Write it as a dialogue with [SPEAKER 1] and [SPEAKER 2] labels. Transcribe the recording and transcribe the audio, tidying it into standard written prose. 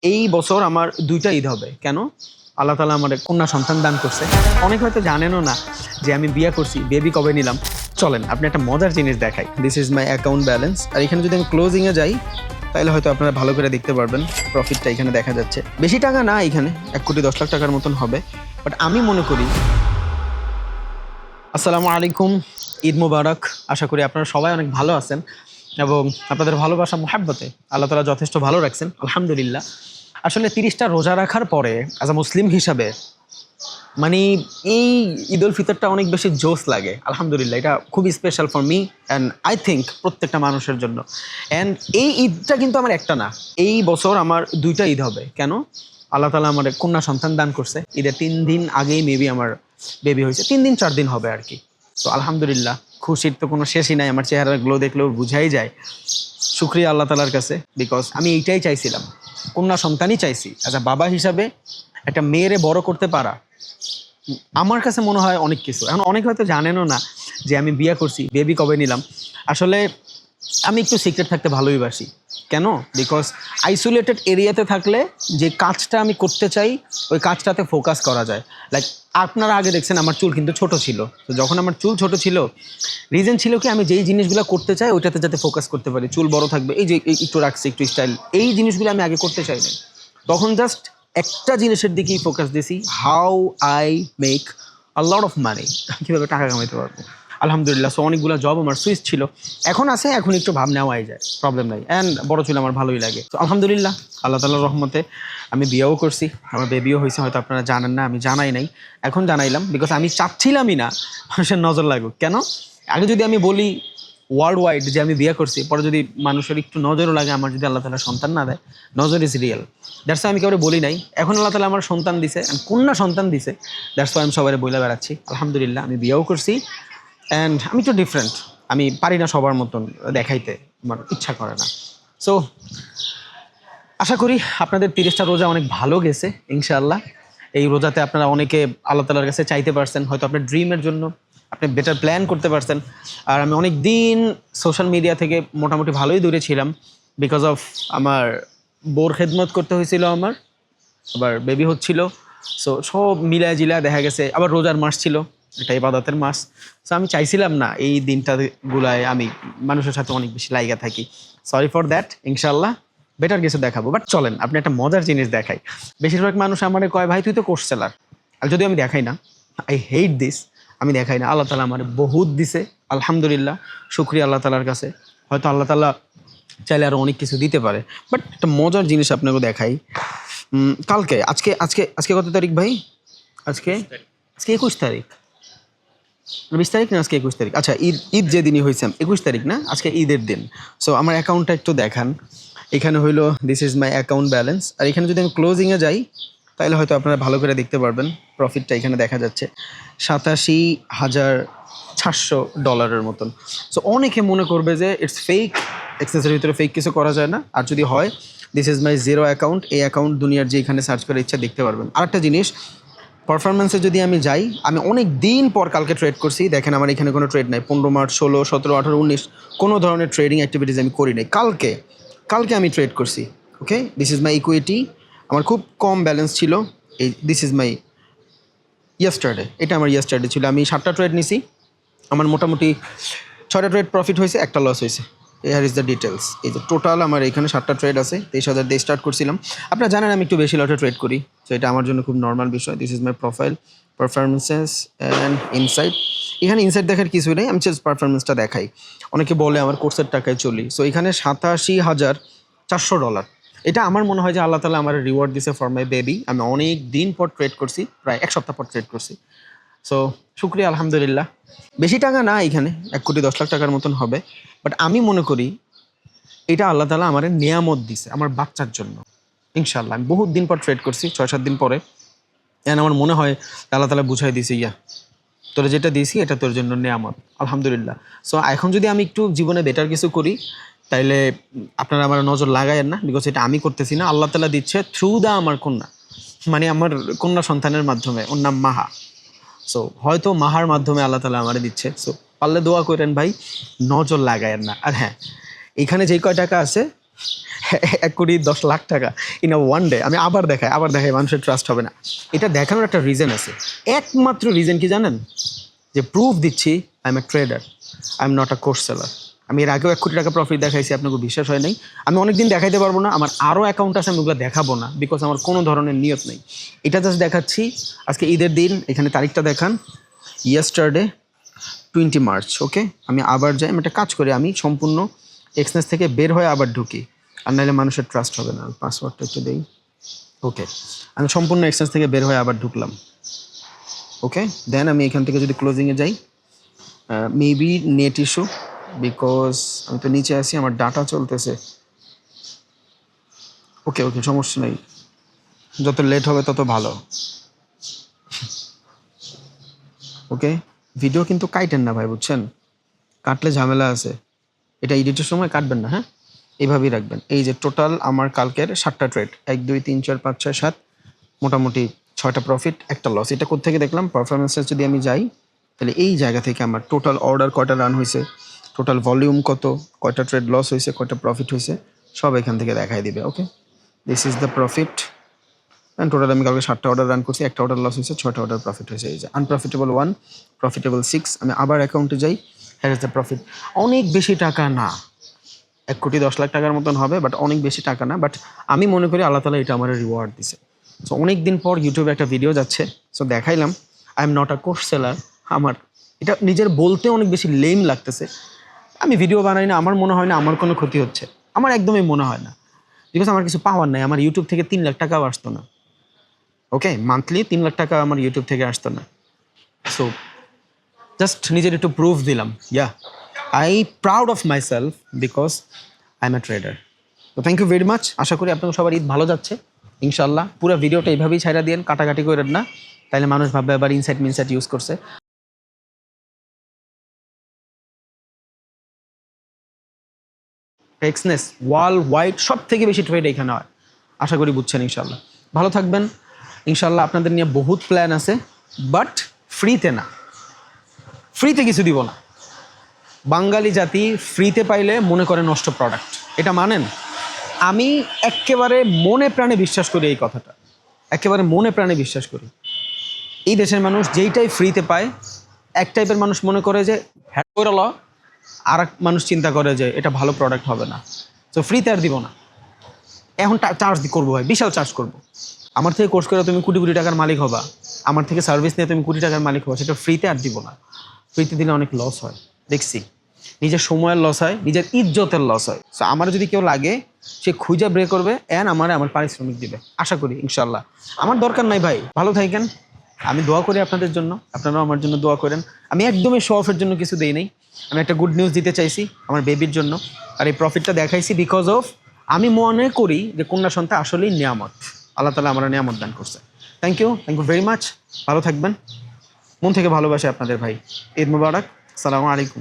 [SPEAKER 1] এই বছর আমার ২টা ঈদ হবে। কেন? আল্লাহ তাআলা আমারে কন্যা সন্তান দান করছে। অনেকে হয়তো জানেনও না যে আমি বিয়ে করছি, বেবি কবে নিলাম। চলেন আপনি একটা মজার জিনিস দেখাই। This is my account balance. আর এখানে যদি আমি ক্লোজিং এ যাই, তাহলে হয়তো আপনারা ভালো করে দেখতে পারবেন। প্রফিটটা এখানে দেখা যাচ্ছে। বেশি টাকা না এখানে, ১,১০,০০,০০০ টাকার মতন হবে। বাট আমি মনে করি আসসালামু আলাইকুম, ঈদ মুবারক। আশা করি আপনারা সবাই অনেক ভালো আছেন এবং আপনাদের ভালোবাসা মুহাব্বতে আল্লাহ তাআলা যথেষ্ট ভালো রাখছেন, আলহামদুলিল্লাহ। আসলে ৩০টা রোজা রাখার পরে অ্যাজ আ মুসলিম হিসাবে মানে এই ঈদ উল ফিতরটা অনেক বেশি জোশ লাগে, আলহামদুলিল্লাহ। এটা খুবই special for me and I think প্রত্যেকটা মানুষের জন্য। অ্যান্ড এই ঈদটা কিন্তু আমার একটা না, এই বছর আমার ২টা ঈদ হবে। কেন? আল্লাহ তাআলা আমার কন্যা সন্তান দান করছে। ঈদের ৩ দিন আগেই মেবি আমার বেবি হয়েছে, ৩ দিন ৪ দিন হবে আর কি। তো আলহামদুলিল্লাহ, খুশির তো কোনো শেষই নাই। আমার চেহারার গ্লো দেখলেও বুঝাই যায়। শুকরিয়া আল্লাহ তাআলার কাছে, বিকজ আমি এইটাই চাইছিলাম, কন্যা সন্তানই চাইছি। অ্যাজ আ বাবা হিসাবে একটা মেয়েরে বড় করতে পারা আমার কাছে মনে হয় অনেক কিছু। এখন অনেকে হয়তো জানেনও না যে আমি বিয়ে করছি, বেবি কবে নিলাম। আসলে আমি একটু সিক্রেট থাকতে ভালোই বাসি। কেন? বিকজ আইসোলেটেড এরিয়াতে থাকলে যে কাজটা আমি করতে চাই ওই কাজটাতে ফোকাস করা যায়। লাইক আপনারা আগে দেখছেন আমার চুল কিন্তু ছোট ছিল। তো যখন আমার চুল ছোট ছিল, রিজন ছিল কি আমি যেই জিনিসগুলো করতে চাই ওইটাতে যাতে ফোকাস করতে পারি। চুল বড় থাকবে, এই যে একটু রাখছি, একটু স্টাইল, এই জিনিসগুলো আমি আগে করতে চাই না। তখন জাস্ট একটা জিনিসের দিকেই ফোকাস দিছি, how I make a lot of money, কীভাবে টাকা কামাইতে পারবো। আলহামদুলিল্লাহ। সো অনেকগুলো জব আমার সুইচ ছিল, এখন আছে, এখন একটু ভাব নেওয়াই যায়, প্রবলেম নাই। অ্যান্ড বড় চুল আমার ভালোই লাগে। তো আলহামদুলিল্লাহ, আল্লাহ তাআলার রহমতে আমি বিয়েও করছি, আমার বেবিও হয়েছে। হয়তো আপনারা জানেন না, আমি জানাই নাই, এখন জানাইলাম। বিকজ আমি চাচ্ছিলামই না মানুষের নজর লাগুক। কেন? আগে যদি আমি বলি ওয়ার্ল্ড ওয়াইড যে আমি বিয়ে করছি, পরে যদি মানুষের একটু নজরও লাগে, আমার যদি আল্লাহ তাআলা সন্তান না দেয়, নজর ইজ রিয়েল। দ্যাটস আমি কাউরে বলি নাই। এখন আল্লাহ তাআলা আমার সন্তান দিছে, কন্যা সন্তান দিছে। দ্যাটস আমি সবাই বইলা বেড়াচ্ছি আলহামদুলিল্লাহ। আমি বিয়েও করছি অ্যান্ড আমি একটু ডিফারেন্ট। আমি পারি না সবার মতন দেখাইতে, আমার ইচ্ছা করে না। সো আশা করি আপনাদের ৩০টা রোজা অনেক ভালো গেছে ইনশাআল্লাহ। এই রোজাতে আপনারা অনেকে আল্লাহ তাআলার কাছে চাইতে পারছেন, হয়তো আপনার ড্রিমের জন্য আপনি বেটার প্ল্যান করতে পারছেন। আর আমি অনেক দিন সোশ্যাল মিডিয়া থেকে মোটামুটি ভালোই দূরে ছিলাম, বিকজ অফ আমার বোর খেদমত করতে হয়েছিল, আমার আবার বেবি হচ্ছিল। সো সব মিলায় জিলায় দেখা গেছে, আবার রোজার মাস ছিল, এটা ইবাদতের মাস। সো আমি চাইছিলাম না এই দিনটাগুলায় আমি মানুষের সাথে অনেক বেশি লাইগা থাকি। Sorry for that. ইনশাল্লাহ বেটার কিছু দেখাবো। বাট চলেন আপনি একটা মজার জিনিস দেখাই। বেশিরভাগ মানুষ আমার কয়, ভাই তুই তো কোর্স সেলার। আর যদিও আমি দেখাই না, আই হেট দিস, আমি দেখাই না। আল্লাহ তাআলা আমার বহুত দিছে, আলহামদুলিল্লাহ, শুকরিয়া আল্লাহ তাআলার কাছে। হয়তো আল্লাহ তাআলা চাইলে আরও অনেক কিছু দিতে পারে। বাট একটা মজার জিনিস আপনাকে দেখাই। কালকে আজকে আজকে আজকে কত তারিখ ভাই? আজকে আজকে ২১ তারিখ, ২০ তারিখ না, আজকে ২১ তারিখ। আচ্ছা, ঈদ ঈদ যেদিনই হয়েছে ২১ তারিখ না, আজকে ঈদের দিন। সো আমার অ্যাকাউন্টটা একটু দেখান। এখানে হইলো this is my account balance. আর এখানে যদি আমি ক্লোজিংয়ে যাই, তাহলে হয়তো আপনারা ভালো করে দেখতে পারবেন। প্রফিটটা এখানে দেখা যাচ্ছে ৮৭,৬০০ ডলারের মতন। সো অনেকে মনে করবে যে ইটস ফেক, এক্সেসের ভিতরে ফেক কিছু করা যায় না। আর যদি হয়, this is my zero account. এই অ্যাকাউন্ট দুনিয়ার যে এখানে সার্চ করে ইচ্ছা দেখতে পারবেন। আরেকটা জিনিস, পারফরমেন্সে যদি আমি যাই, আমি অনেক দিন পর কালকে ট্রেড করছি। দেখেন আমার এখানে কোনো ট্রেড নাই। ১৫ মার্চ, ১৬, ১৭, ১৮, ১৯ কোনো ধরনের ট্রেডিং অ্যাক্টিভিটিস আমি করি নাই। কালকে আমি ট্রেড করছি। ওকে, দিস ইজ মাই ইকুইটি। আমার খুব কম ব্যালেন্স ছিল। এই দিস ইজ মাই ইয়েস্টারডে, এটা আমার ইয়েস্টারডে ছিল। আমি 7টা ট্রেড নিছি, আমার মোটামুটি 6টা ট্রেড প্রফিট হয়েছে, একটা লস হয়েছে। Hair is the details. এই যে টোটাল আমার এখানে 7টা ট্রেড আছে। ২৩,০০০ দিয়ে স্টার্ট করছিলাম। আপনারা জানেন আমি একটু বেশি লটে ট্রেড করি, তো এটা আমার জন্য খুব নর্মাল বিষয়। This is my profile, performances and insight. এখানে ইনসাইট দেখার কিছুই নেই, আমি জাস্ট পারফরমেন্সটা দেখাই। অনেকে বলে আমার কোর্সের টাকায় চলি। সো এখানে ৮৭,৪০০ ডলার। এটা আমার মনে হয় যে আল্লাহ তাআলা আমার রিওয়ার্ড দিছে ফর মাই বেবি। আমি অনেক দিন পর ট্রেড করছি, প্রায় ১ সপ্তাহ পর ট্রেড করছি। সো শুক্রিয়া আলহামদুলিল্লাহ। বেশি টাকা না এখানে, ১,১০,০০,০০০ টাকার মতন হবে। বাট আমি মনে করি এটা আল্লাহ তাআলা আমার নিয়ামত দিছে আমার বাচ্চার জন্য। ইনশাআল্লাহ আমি বহুত দিন পর ট্রেড করছি, ৬-৭ দিন পরে। আমার মনে হয় আল্লাহ তাআলা বুঝাই দিছে, তোরা যেটা দিয়েছি এটা তোর জন্য নিয়ামত, আলহামদুলিল্লাহ। সো এখন যদি আমি একটু জীবনে বেটার কিছু করি, তাইলে আপনারা আমার নজর লাগায়েন না, বিকজ এটা আমি করতেছি না, আল্লাহ তাআলা দিচ্ছে থ্রু দা আমার কন্যা, মানে আমার কন্যা সন্তানের মাধ্যমে। ওর নাম মাহা। সো হয়তো মাহার মাধ্যমে আল্লাহ তাআলা আমারে দিচ্ছে। সো পারলে দোয়া করেন ভাই, নজর লাগায়েন না। আর হ্যাঁ, এখানে যেই কয় টাকা আছে 1,10,00,000 টাকা ইন আ ওয়ান ডে আমি আবার দেখাই মানুষের ট্রাস্ট হবে না। এটা দেখানোর একটা রিজন আছে, একমাত্র রিজন কি জানেন? যে প্রুফ দিচ্ছি I M A tedder, I am not a course seller. আমি এর আগেও 1 কোটি টাকা প্রফিট দেখাইছি, আপনাকে বিশ্বাস হয় নাই। আমি অনেকদিন দেখাইতে পারবো না, আমার আরও অ্যাকাউন্ট আছে, আমি ওগুলো দেখাবো না, বিকজ আমার কোনো ধরনের নিয়ত নেই। এটা জাস্ট দেখাচ্ছি। আজকে ঈদের দিন, এখানে তারিখটা দেখান, ইয়েস্টারডে 20 মার্চ। ওকে, আমি আবার যাই, আমি একটা কাজ করি, আমি সম্পূর্ণ এক্সচেঞ্জ থেকে বের হয়ে আবার ঢুকি, আর নাহলে মানুষের ট্রাস্ট হবে না। পাসওয়ার্ডটা একটু দেই। ওকে, আমি সম্পূর্ণ এক্সচেঞ্জ থেকে বের হয়ে আবার ঢুকলাম। ওকে, দেন আমি এখান থেকে যদি ক্লোজিংয়ে যাই, মেবি নেট ইস্যু, বিকজ আমি তো নিচে আছি, আমার ডাটা চলতেছে। ওকে ওকে, সমস্যা নেই, যত লেট হবে তত ভালো। ওকে, ভিডিও কিন্তু কাটেন না ভাই, বুঝছেন? কাটলে ঝামেলা আছে, এটা এডিটের সময় কাটবেন না, হ্যাঁ? এইভাবেই রাখবেন। এই যে টোটাল আমার কালকের 7টা ট্রেড, 1 2 3 4 5 6 7, মোটামুটি 6টা প্রফিট, 1টা লস। এটা কোত্থেকে দেখলাম? পারফরমেন্সে যদি আমি যাই, তাহলে এই জায়গা থেকে আমার টোটাল অর্ডার কয়টা রান হয়েছে, টোটাল ভলিউম কত, কয়টা ট্রেড লস হয়েছে, কয়টা প্রফিট হয়েছে, সব এখান থেকে দেখাই দিবে। Okay, this is the profit. Total আমি কালকে 7টা অর্ডার রান করছি, 1টা অর্ডার লস হয়েছে, 6টা অর্ডার প্রফিট হয়েছে। এই যে আনপ্রফিটেবল 1, প্রফিটেবল 6। আমি আবার অ্যাকাউন্টে যাই, হ্যার ইজ দ্য প্রফিট। অনেক বেশি টাকা না, 1,10,00,000 টাকার মতন হবে, বাট অনেক বেশি টাকা না। বাট আমি মনে করি আল্লাহ তালা এটা আমার রিওয়ার্ড দিছে। সো অনেক দিন পর ইউটিউবে একটা ভিডিও যাচ্ছে, সো দেখাইলাম I am not a course seller. আমার এটা নিজের বলতে অনেক বেশি লেম লাগতেছে। আমি ভিডিও বানাই না, আমার মনে হয় না আমার কোনো ক্ষতি হচ্ছে, আমার একদমই মনে হয় না, বিকজ আমার কিছু পাওয়ার নাই। আমার ইউটিউব থেকে 3 লাখ টাকাও আসতো না। ওকে, মান্থলি 3 লাখ টাকা আমার ইউটিউব থেকে আসতো না। সো জাস্ট নিজের একটু প্রুফ দিলাম, yeah I proud of my self because I M A tedder. তো থ্যাংক ইউ ভেরি মাচ। আশা করি আপনাদের সবার ঈদ ভালো যাচ্ছে ইনশাল্লাহ। পুরো ভিডিওটা এইভাবেই ছাইড়া দিন, কাটাকাটি করেন না, তাইলে মানুষ ভাববে আবার ইনসাইট মিনসাইট ইউজ করছে। এক্সনেস ওয়ার্ল্ড ওয়াইড সব থেকে বেশি ট্রেড এখানে হয়, আশা করি বুঝছেন ইনশাল্লাহ। ভালো থাকবেন ইনশাল্লাহ। আপনাদের নিয়ে বহুত প্ল্যান আছে, বাট ফ্রিতে না, ফ্রিতে কিছু দিব না। বাঙালি জাতি ফ্রিতে পাইলে মনে করে নষ্ট প্রোডাক্ট, এটা মানেন? আমি একেবারে মনে প্রাণে বিশ্বাস করি এই কথাটা, একেবারে মনে প্রাণে বিশ্বাস করি। এই দেশের মানুষ যেইটাই ফ্রিতে পায়, এক টাইপের মানুষ মনে করে যে হ্যাঁ করে ল, আর এক মানুষ চিন্তা করে যে এটা ভালো প্রোডাক্ট হবে না, তো ফ্রিতে আর দিব না। এখন চার্জ করবো ভাই, বিশাল চার্জ করবো। আমার থেকে কোর্স করে তুমি কোটি কোটি টাকার মালিক হবা, আমার থেকে সার্ভিস নিয়ে তুমি কোটি টাকার মালিক হবা, সেটা ফ্রিতে আর দিব না। ফ্রিতে দিলে অনেক লস হয়, দেখছি। নিজের সময়ের লস হয়, নিজের ইজ্জতের লস হয়। সো আমার যদি কেউ লাগে, সে খুঁজে বের করবে অ্যান্ড আমার পারিশ্রমিক দিবে, আশা করি ইনশাল্লাহ। আমার দরকার নাই ভাই, ভালো থাকেন। আমি দোয়া করি আপনাদের জন্য, আপনারাও আমার জন্য দোয়া করেন। আমি একদমই শো অফের জন্য কিছু দেই নাই, আমি একটা গুড নিউজ দিতে চাইছি আমার বেবির জন্য। আর এই প্রফিটটা দেখাইছি বিকজ অফ আমি মনে করি যে কন্যা সন্তান আসলেই নিয়ামত, আল্লাহ তালা আমার নিয়ামত দান করছে। Thank you very much. ভালো থাকবেন, মন থেকে ভালোবাসে আপনাদের ভাই। ঈদ মুবারক, আসসালামু আলাইকুম।